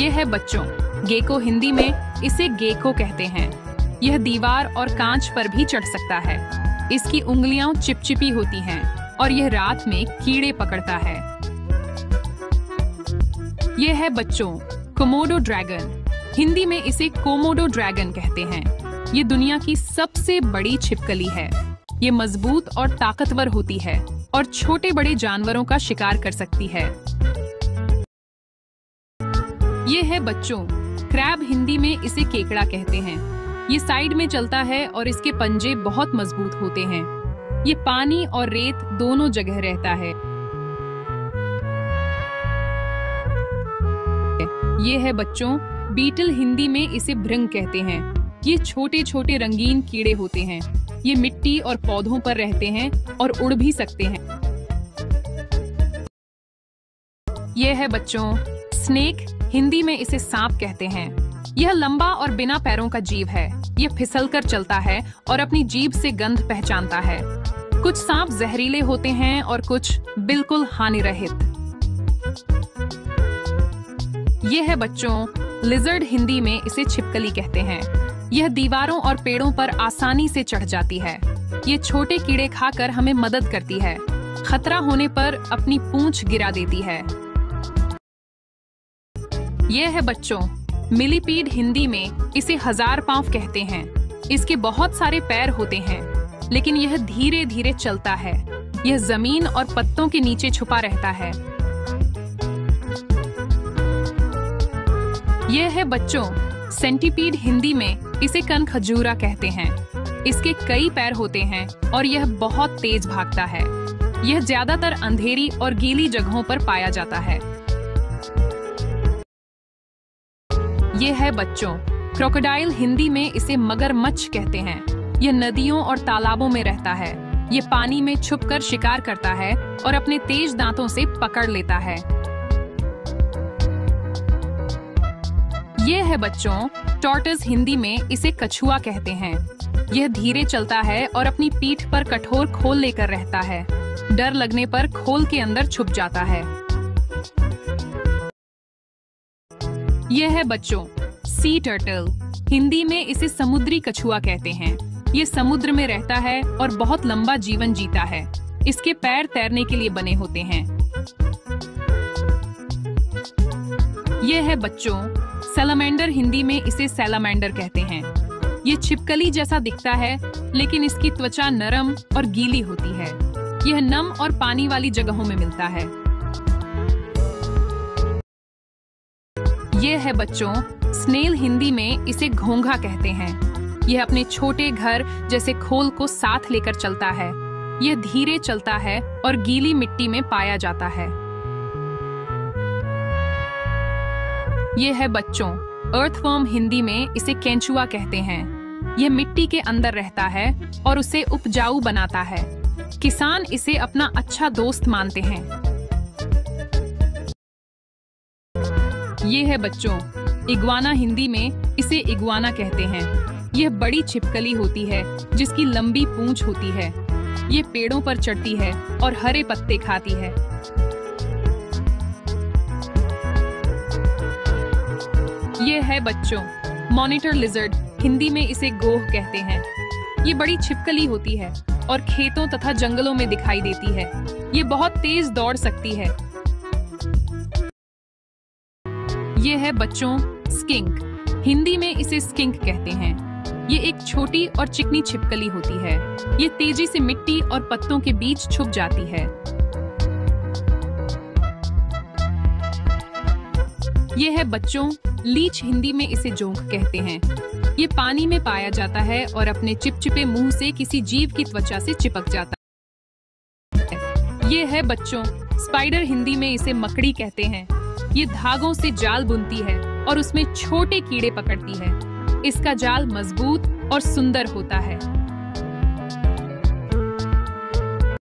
ये है बच्चों गेको, हिंदी में इसे गेको कहते हैं। यह दीवार और कांच पर भी चढ़ सकता है। इसकी उंगलियां चिपचिपी होती हैं और यह रात में कीड़े पकड़ता है। यह है बच्चों कोमोडो ड्रैगन, हिंदी में इसे कोमोडो ड्रैगन कहते हैं। ये दुनिया की सबसे बड़ी छिपकली है। ये मजबूत और ताकतवर होती है और छोटे बड़े जानवरों का शिकार कर सकती है। ये है बच्चों क्रैब, हिंदी में इसे केकड़ा कहते हैं। ये साइड में चलता है और इसके पंजे बहुत मजबूत होते हैं। ये पानी और रेत दोनों जगह रहता है। ये है बच्चों बीटल, हिंदी में इसे भृंग कहते हैं। ये छोटे छोटे रंगीन कीड़े होते हैं। ये मिट्टी और पौधों पर रहते हैं और उड़ भी सकते हैं। ये है बच्चों स्नेक, हिंदी में इसे सांप कहते हैं। यह लंबा और बिना पैरों का जीव है। यह फिसलकर चलता है और अपनी जीभ से गंध पहचानता है। कुछ सांप जहरीले होते हैं और कुछ बिल्कुल हानिरहित। यह है बच्चों लिजर्ड, हिंदी में इसे छिपकली कहते हैं। यह दीवारों और पेड़ों पर आसानी से चढ़ जाती है। ये छोटे कीड़े खाकर हमें मदद करती है। खतरा होने पर अपनी पूंछ गिरा देती है। यह है बच्चों मिलीपीड, हिंदी में इसे हजार पांव कहते हैं। इसके बहुत सारे पैर होते हैं, लेकिन यह धीरे धीरे चलता है। यह जमीन और पत्तों के नीचे छुपा रहता है। यह है बच्चों सेंटीपीड, हिंदी में इसे कनखजूरा कहते हैं। इसके कई पैर होते हैं और यह बहुत तेज भागता है। यह ज्यादातर अंधेरी और गीली जगहों पर पाया जाता है। यह है बच्चों क्रोकोडाइल, हिंदी में इसे मगरमच्छ कहते हैं। यह नदियों और तालाबों में रहता है। यह पानी में छुपकर शिकार करता है और अपने तेज दांतों से पकड़ लेता है। यह है बच्चों टॉर्टोइस, हिंदी में इसे कछुआ कहते हैं। यह धीरे चलता है और अपनी पीठ पर कठोर खोल लेकर रहता है। डर लगने पर खोल के अंदर छुप जाता है। यह है बच्चों सी टर्टल, हिंदी में इसे समुद्री कछुआ कहते हैं। ये समुद्र में रहता है और बहुत लंबा जीवन जीता है। इसके पैर तैरने के लिए बने होते हैं। यह है बच्चों सैलामेंडर, हिंदी में इसे सैलामेंडर कहते हैं। ये छिपकली जैसा दिखता है, लेकिन इसकी त्वचा नरम और गीली होती है। यह नम और पानी वाली जगहों में मिलता है। यह है बच्चों स्नेल, हिंदी में इसे घोंघा कहते हैं। यह अपने छोटे घर जैसे खोल को साथ लेकर चलता है। यह धीरे चलता है और गीली मिट्टी में पाया जाता है। यह है बच्चों अर्थवर्म, हिंदी में इसे केंचुआ कहते हैं। यह मिट्टी के अंदर रहता है और उसे उपजाऊ बनाता है। किसान इसे अपना अच्छा दोस्त मानते हैं। ये है बच्चों इग्वाना, हिंदी में इसे इग्वाना कहते हैं। यह बड़ी छिपकली होती है जिसकी लंबी पूंछ होती है। ये पेड़ों पर चढ़ती है और हरे पत्ते खाती है। ये है बच्चों मॉनिटर लिजर्ड, हिंदी में इसे गोह कहते हैं। ये बड़ी छिपकली होती है और खेतों तथा जंगलों में दिखाई देती है। ये बहुत तेज दौड़ सकती है। ये है बच्चों स्किंक, हिंदी में इसे स्किंक कहते हैं। ये एक छोटी और चिकनी छिपकली होती है। ये तेजी से मिट्टी और पत्तों के बीच छुप जाती है। ये है बच्चों लीच, हिंदी में इसे जोंक कहते हैं। ये पानी में पाया जाता है और अपने चिपचिपे मुंह से किसी जीव की त्वचा से चिपक जाता है। ये है बच्चों स्पाइडर, हिंदी में इसे मकड़ी कहते हैं। ये धागों से जाल बुनती है और उसमें छोटे कीड़े पकड़ती है। इसका जाल मजबूत और सुंदर होता है।